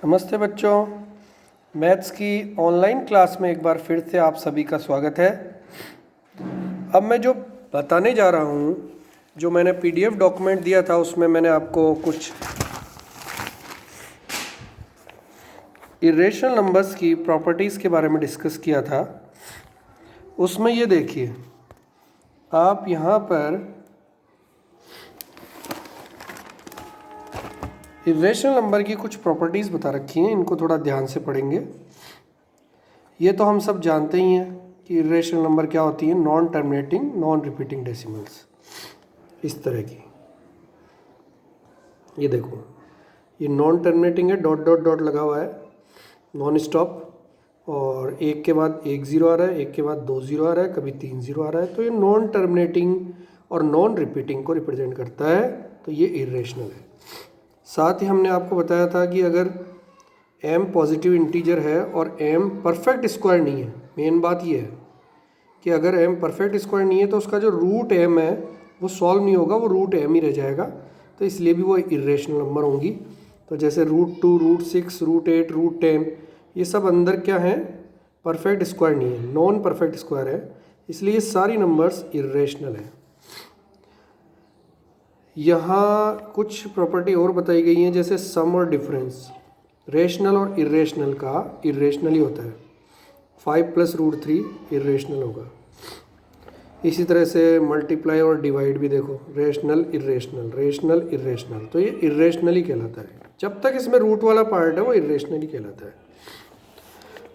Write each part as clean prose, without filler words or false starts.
नमस्ते बच्चों। मैथ्स की ऑनलाइन क्लास में एक बार फिर से आप सभी का स्वागत है। अब मैं जो बताने जा रहा हूँ, जो मैंने पीडीएफ डॉक्यूमेंट दिया था उसमें मैंने आपको कुछ इरेशनल नंबर्स की प्रॉपर्टीज़ के बारे में डिस्कस किया था। उसमें ये देखिए, आप यहाँ पर इरेशनल नंबर की कुछ प्रॉपर्टीज़ बता रखी हैं, इनको थोड़ा ध्यान से पढ़ेंगे। ये तो हम सब जानते ही हैं कि इरेशनल नंबर क्या होती है, non terminating non repeating decimals, इस तरह की। ये देखो, ये नॉन टर्मिनेटिंग है, डॉट डॉट डॉट लगा हुआ है, नॉन स्टॉप, और एक के बाद एक ज़ीरो आ रहा है, एक के बाद दो ज़ीरो आ रहा है, कभी तीन ज़ीरो आ रहा है। तो ये नॉन टर्मिनेटिंग और नॉन रिपीटिंग को रिप्रेजेंट करता है, तो ये इरेशनल है। साथ ही हमने आपको बताया था कि अगर m पॉजिटिव इंटीजर है और m परफेक्ट स्क्वायर नहीं है, मेन बात ये है कि अगर m परफेक्ट स्क्वायर नहीं है तो उसका जो रूट m है वो सॉल्व नहीं होगा, वो रूट m ही रह जाएगा, तो इसलिए भी वो इरेशनल नंबर होंगी। तो जैसे √2, √6, √8, √10, ये सब अंदर क्या है, परफेक्ट स्क्वायर नहीं है, नॉन परफेक्ट स्क्वायर है, इसलिए ये सारी नंबर्स इरेशनल है। यहाँ कुछ प्रॉपर्टी और बताई गई हैं, जैसे सम और डिफरेंस। रेशनल और इरेशनल का इरेशनल ही होता है, 5 + √3 इरेशनल होगा। इसी तरह से मल्टीप्लाई और डिवाइड भी देखो, रेशनल इरेशनल, रेशनल इरेशनल, तो ये इरेशनल ही कहलाता है। जब तक इसमें रूट वाला पार्ट है वो इरेशनल ही कहलाता है।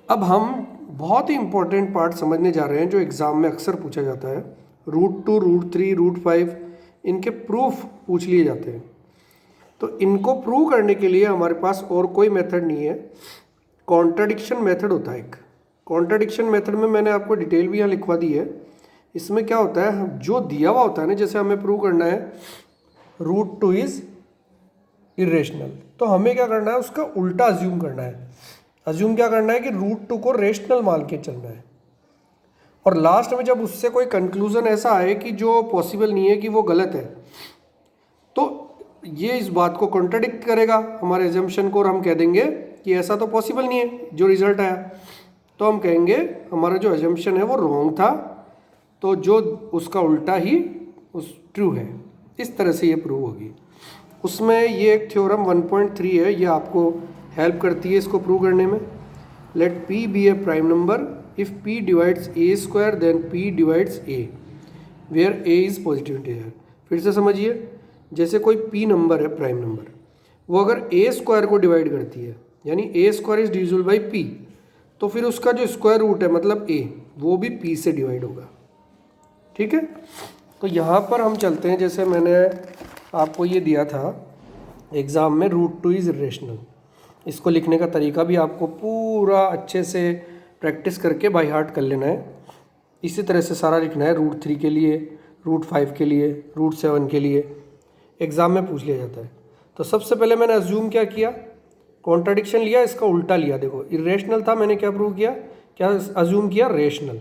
अब हम बहुत ही इंपॉर्टेंट पार्ट समझने जा रहे हैं जो एग्ज़ाम में अक्सर पूछा जाता है। √2, √3, √5 इनके प्रूफ पूछ लिए जाते हैं। तो इनको प्रूव करने के लिए हमारे पास और कोई मेथड नहीं है, कॉन्ट्राडिक्शन मेथड होता है एक। कॉन्ट्राडिक्शन मेथड में मैंने आपको डिटेल भी यहाँ लिखवा दी है। इसमें क्या होता है, जो दिया हुआ होता है ना, जैसे हमें प्रूव करना है √2 इज़ इरेशनल, तो हमें क्या करना है, उसका उल्टा अज्यूम करना है। अज्यूम क्या करना है कि √2 को रेशनल मान के चलना है, और लास्ट में जब उससे कोई कंक्लूजन ऐसा आए कि जो पॉसिबल नहीं है, कि वो गलत है, तो ये इस बात को कॉन्ट्रडिक्ट करेगा हमारे एजम्पशन को, और हम कह देंगे कि ऐसा तो पॉसिबल नहीं है जो रिजल्ट आया। तो हम कहेंगे हमारा जो एजम्पशन है वो रॉन्ग था, तो जो उसका उल्टा ही उस ट्रू है। इस तरह से ये प्रूव होगी। उसमें ये एक थ्योरम 1.3 है, ये आपको हेल्प करती है इसको प्रूव करने में। Let p be a prime number if p divides a² then p divides a, where a is positive integer. फिर से समझिए, जैसे कोई p नंबर है, प्राइम नंबर, वो अगर a² को डिवाइड करती है, यानी a² is divisible by p, तो फिर उसका जो स्क्वायर रूट है मतलब a, वो भी p से डिवाइड होगा। ठीक है, तो यहाँ पर हम चलते हैं। जैसे मैंने आपको ये दिया था एग्ज़ाम में, √2 इज़ इरेशनल, इसको लिखने का तरीका भी आपको पूरा अच्छे से प्रैक्टिस करके बाय हार्ट कर लेना है। इसी तरह से सारा लिखना है, √3 के लिए, √5 के लिए, √7 के लिए, एग्ज़ाम में पूछ लिया जाता है। तो सबसे पहले मैंने अज्यूम क्या किया, कॉन्ट्राडिक्शन लिया, इसका उल्टा लिया। देखो, इरेशनल था, मैंने क्या प्रूव किया, क्या अज्यूम किया, रेशनल।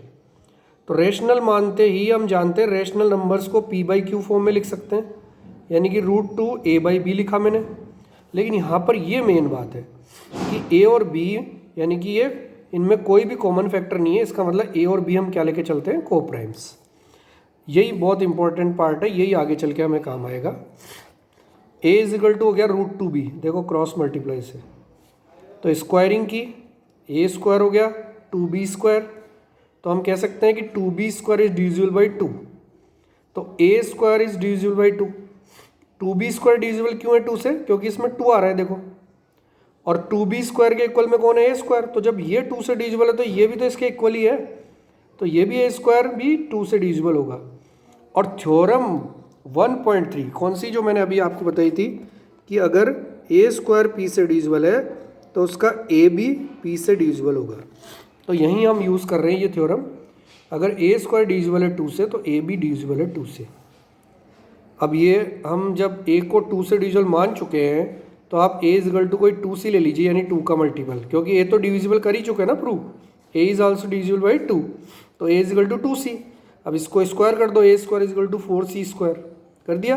तो रेशनल मानते ही हम जानते हैं रेशनल नंबर्स को p/q फॉर्म में लिख सकते हैं, यानी कि √2 a/b लिखा मैंने। लेकिन यहाँ पर ये मेन बात है कि a और b, यानी कि ये इनमें कोई भी कॉमन फैक्टर नहीं है, इसका मतलब a और b हम क्या लेके चलते हैं, को प्राइम्स। यही बहुत इंपॉर्टेंट पार्ट है, यही आगे चल के हमें काम आएगा। a इज हो गया √2b, देखो क्रॉस मल्टीप्लाई से, तो स्क्वायरिंग की, a² हो गया 2b², तो हम कह सकते हैं कि 2b² इज डिविजिबल बाई 2, तो a² is divisible by 2। 2b² divisible क्यों है 2 से, क्योंकि इसमें 2 आ रहा है देखो, और 2b² के इक्वल में कौन है, a², तो जब ये 2 से डिविजिबल है तो ये भी तो इसके इक्वल ही है, तो ये भी a² भी 2 से डिविजिबल होगा। और थ्योरम 1.3 कौन सी, जो मैंने अभी आपको बताई थी, कि अगर a² p से डिविजिबल है तो उसका a भी p से डिविजिबल होगा। तो यहीं हम यूज़ कर रहे हैं ये थ्योरम, अगर a² डिविजिबल है 2 से तो a भी डिविजिबल है 2 से। अब ये हम जब a को 2 से डिविजिबल मान चुके हैं, तो आप a इजगल टू कोई 2c ले लीजिए, यानी 2 का मल्टीपल, क्योंकि a तो डिविजिबल कर ही चुके हैं ना prove, a is also divisible by 2, तो a इजगल टू 2c। अब इसको स्क्वायर कर दो, a² इजगल टू 4c² कर दिया।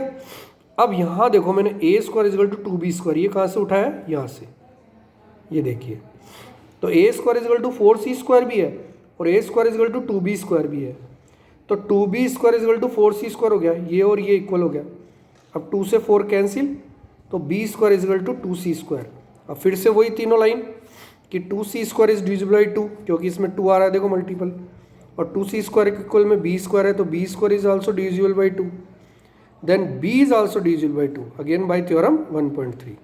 अब यहाँ देखो, मैंने a² इजगल टू 2b², ये कहाँ से उठाया, यहाँ से, ये देखिए, तो ए स्क्वायर इजल टू 4c² भी है और ए स्क्वायर इजल टू 2b² भी है। तो 2b² इजल टू 4c² हो गया, ये और ये इक्वल हो गया। अब 2 से 4 कैंसिल, तो b² इजल टू 2c²। अब फिर से वही तीनों लाइन कि 2c² इज डिविजिबल बाई 2, क्योंकि इसमें 2 आ रहा है देखो मल्टीपल, और 2c² इक्वल में b² है, तो b² is also divisible by 2। Then b is also divisible by 2, again by theorem 1.3।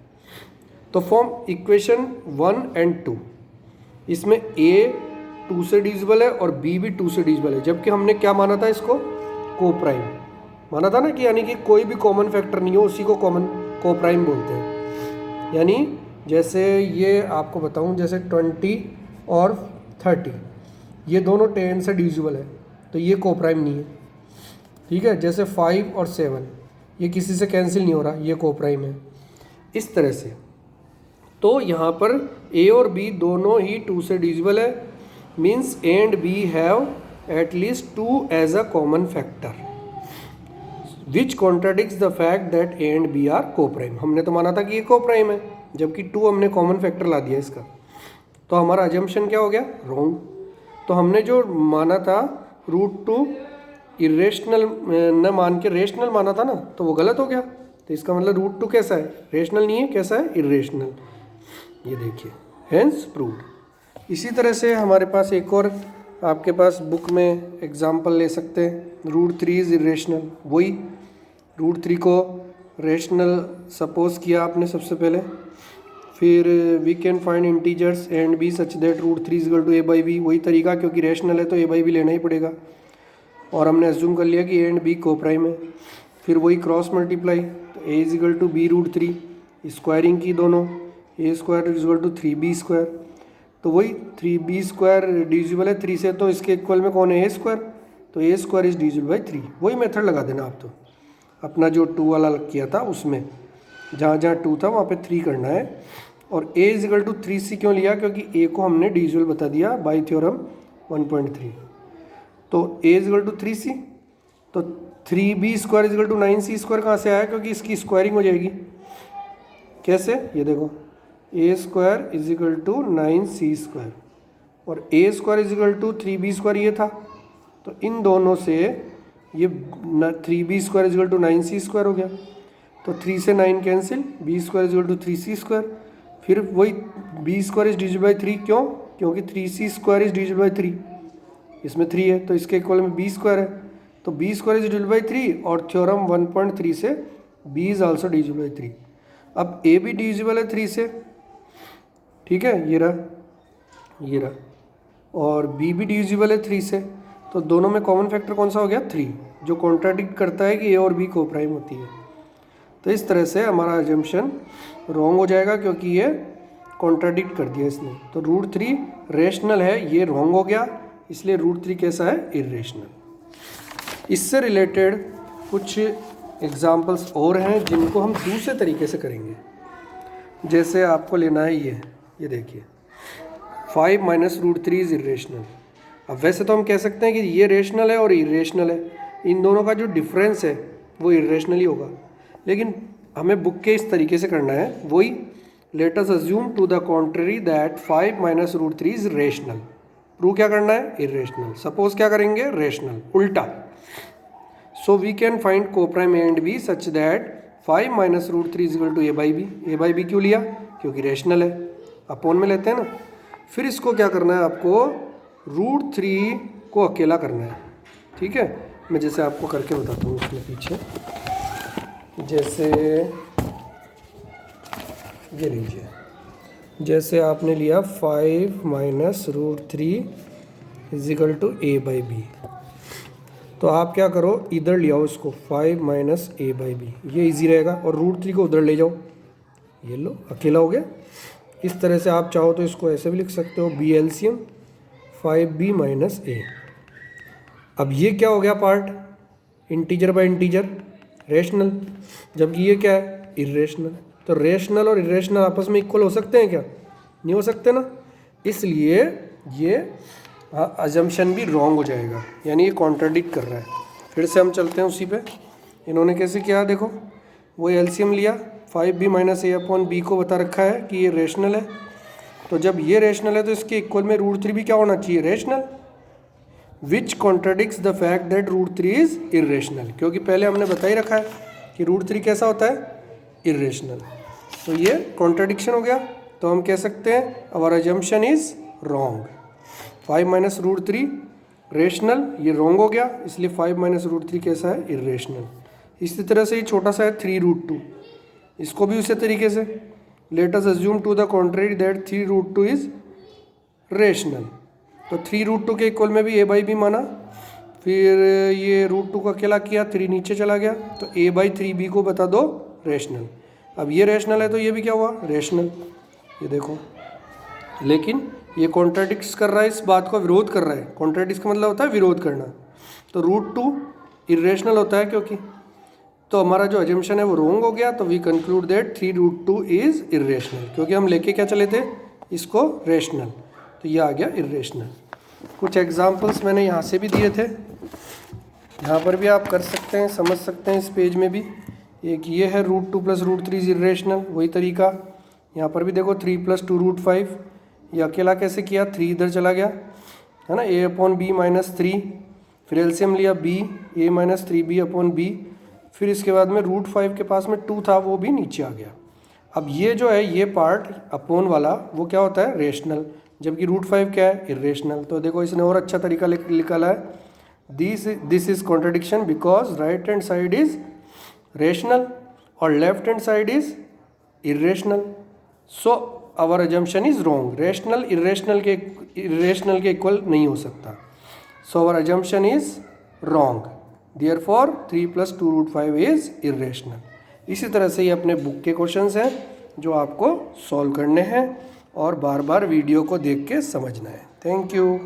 तो फॉर्म इक्वेशन 1 एंड 2, इसमें a 2 से डिविजिबल है और b भी 2 से डिविजिबल है, जबकि हमने क्या माना था, इसको कोप्राइम माना था ना, कि यानी कि कोई भी कॉमन फैक्टर नहीं हो उसी को कॉमन कोप्राइम बोलते हैं। यानी जैसे ये आपको बताऊं, जैसे 20 और 30 ये दोनों 10 से डिविजिबल है, तो ये कोप्राइम नहीं है, ठीक है। जैसे 5 और 7 ये किसी से कैंसिल नहीं हो रहा, ये कोप्राइम है। इस तरह से तो यहाँ पर a और b दोनों ही 2 से डिविजिबल है, means a and b have at least 2 as a common factor, which contradicts the fact that a and b are coprime. हमने तो माना था कि ये कोप्राइम है, जबकि 2 हमने कॉमन फैक्टर ला दिया इसका, तो हमारा अजम्पशन क्या हो गया, रॉन्ग। तो हमने जो माना था √2 इरेशनल न मान के रेशनल माना था ना, तो वो गलत हो गया। तो इसका मतलब √2 कैसा है, रेशनल नहीं है, कैसा है, इरेशनल। ये देखिए, हेंस प्रूव्ड। इसी तरह से हमारे पास एक और आपके पास बुक में एग्जांपल ले सकते हैं, √3 इज इरेशनल। वही √3 को रेशनल सपोज किया आपने सबसे पहले, फिर we can find integers and B such that √3 is equal to a/b। वही तरीका, क्योंकि रेशनल है तो a/b लेना ही पड़ेगा, और हमने अज्यूम कर लिया कि a एंड b कोप्राइम है। फिर वही क्रॉस मल्टीप्लाई, तो a is equal to b √3, squaring की दोनों, a square is equal to 3b²। तो वही 3b² डिविजिबल है 3 से, तो इसके इक्वल में कौन है, a², तो a² इज डिविजिबल बाई 3। वही मेथड लगा देना आप, तो अपना जो 2 वाला किया था उसमें जहाँ जहाँ 2 था वहाँ पे 3 करना है। और a is equal to 3c क्यों लिया, क्योंकि a को हमने डिविजिबल बता दिया बाई थ्योरम 1.3। तो a is equal to 3c, तो 3b² is equal to 9c² कहाँ से आया, क्योंकि इसकी स्क्वायरिंग हो जाएगी। कैसे, ये देखो, a² is equal to 9c² और a² is equal to 3b² ये था, तो इन दोनों से ये 3b² is equal to 9c² हो गया। तो 3 से 9 cancel, b² is equal to 3c²। फिर वही b² इज डिविजिबल बाई 3, क्यों, क्योंकि 3c² इज डिविजिबल बाई 3, इसमें 3 है तो इसके इक्वल में b² है, तो b² इज डिविजिबल बाई 3 और थ्योरम 1.3 से b is also divisible by 3। अब a भी डिविजिबल है 3 से, ठीक है, ये रहा, और b भी डिविजिबल है 3 से, तो दोनों में कॉमन फैक्टर कौन सा हो गया, 3, जो कॉन्ट्राडिक्ट करता है कि a और b कोप्राइम होती है। तो इस तरह से हमारा अजम्पशन रॉन्ग हो जाएगा, क्योंकि ये कॉन्ट्राडिक्ट कर दिया इसने। तो √3 रेशनल है, ये रॉन्ग हो गया, इसलिए √3 कैसा है, इरेशनल। इससे रिलेटेड कुछ एग्जाम्पल्स और हैं जिनको हम दूसरे तरीके से करेंगे। जैसे आपको लेना है ये देखिए, 5 माइनस √3 इज इरेशनल। अब वैसे तो हम कह सकते हैं कि ये रेशनल है और इरेशनल है, इन दोनों का जो डिफरेंस है वो इरेशनल ही होगा, लेकिन हमें बुक के इस तरीके से करना है। वही let us assume to the contrary that 5 minus √3 is rational. Prove क्या करना है, इरेशनल। सपोज क्या करेंगे, रेशनल, उल्टा। So we can find coprime a and b such that 5 minus √3 is equal to a/b क्यों लिया, क्योंकि रेशनल है, अपोन में लेते हैं ना। फिर इसको क्या करना है, आपको √3 को अकेला करना है, ठीक है। मैं जैसे आपको करके बताता हूँ इसमें पीछे, जैसे ये लीजिए, जैसे आपने लिया 5 minus √3 is equal to a/b, तो आप क्या करो, इधर ले आओ इसको 5 माइनस a/b, ये इजी रहेगा, और √3 को उधर ले जाओ, ये लो अकेला हो गया। इस तरह से आप चाहो तो इसको ऐसे भी लिख सकते हो, b LCM 5b minus a। अब ये क्या हो गया part, integer by integer, rational, जबकि ये क्या है, इरेशनल। तो रेशनल और इरेशनल आपस में इक्वल हो सकते हैं क्या, नहीं हो सकते ना, इसलिए ये अजम्पशन भी रॉन्ग हो जाएगा, यानी ये कॉन्ट्राडिक्ट कर रहा है। फिर से हम चलते हैं उसी पे, इन्होंने कैसे किया, देखो वो एलसीएम लिया, 5b minus a upon b को बता रखा है कि ये रेशनल है, तो जब ये रेशनल है तो इसके इक्वल में रूट 3 भी क्या होना चाहिए, rational, which contradicts the fact that root 3 is irrational, क्योंकि पहले हमने बता ही रखा है कि रूट 3 कैसा होता है, इर्रेशनल। तो ये कॉन्ट्राडिक्शन हो गया, तो हम कह सकते हैं our assumption is wrong. 5 minus root 3 rational, ये रॉन्ग हो गया, इसलिए 5 माइनस रूट 3 कैसा है, इर्रेशनल। इसी तरह से ये छोटा सा है 3 रूट 2, इसको भी उसी तरीके से let us assume to the contrary that 3 root 2 is rational. तो 3 रूट 2 के इक्वल में भी a बाई बी माना, फिर ये रूट 2 का अकेला किया, 3 नीचे चला गया, तो a बाई 3b को बता दो रेशनल। अब ये रेशनल है तो ये भी क्या हुआ, रेशनल, ये देखो। लेकिन ये कॉन्ट्राडिक्ट्स कर रहा है, इस बात को विरोध कर रहा है। कॉन्ट्राडिक्ट्स का मतलब होता है विरोध करना। तो रूट 2 इर्रेशनल होता है क्योंकि, तो हमारा जो अजम्पशन है वो रॉन्ग हो गया। तो we conclude that 3 root 2 is irrational, क्योंकि हम लेके क्या चले थे, इसको रेशनल, तो ये आ गया इर्रेशनल। कुछ एग्जांपल्स मैंने यहाँ से भी दिए थे, यहाँ पर भी आप कर सकते हैं, समझ सकते हैं इस पेज में भी। एक ये है root 2 plus root 3 is irrational, वही तरीका। यहाँ पर भी देखो 3 प्लस 2 रूट 5, ये अकेला कैसे किया, 3 इधर चला गया है ना, a अपॉन बी माइनस 3, फिर एलसीएम लिया b, a minus 3b upon b, फिर इसके बाद में रूट 5 के पास में 2 था, वो भी नीचे आ गया। अब ये जो है ये पार्ट अपॉन वाला वो क्या होता है, रेशनल, जबकि रूट 5 क्या है, इर्रेशनल। तो देखो इसने और अच्छा तरीका निकाला है, this is contradiction because right hand side is rational और left hand side is irrational, so our assumption is wrong. Rational irrational के इक्वल नहीं हो सकता, so our assumption is wrong, therefore 3 plus 2 root 5 is irrational. इसी तरह से ये अपने बुक के क्वेश्चंस हैं जो आपको सॉल्व करने हैं और बार बार वीडियो को देख के समझना है। Thank you.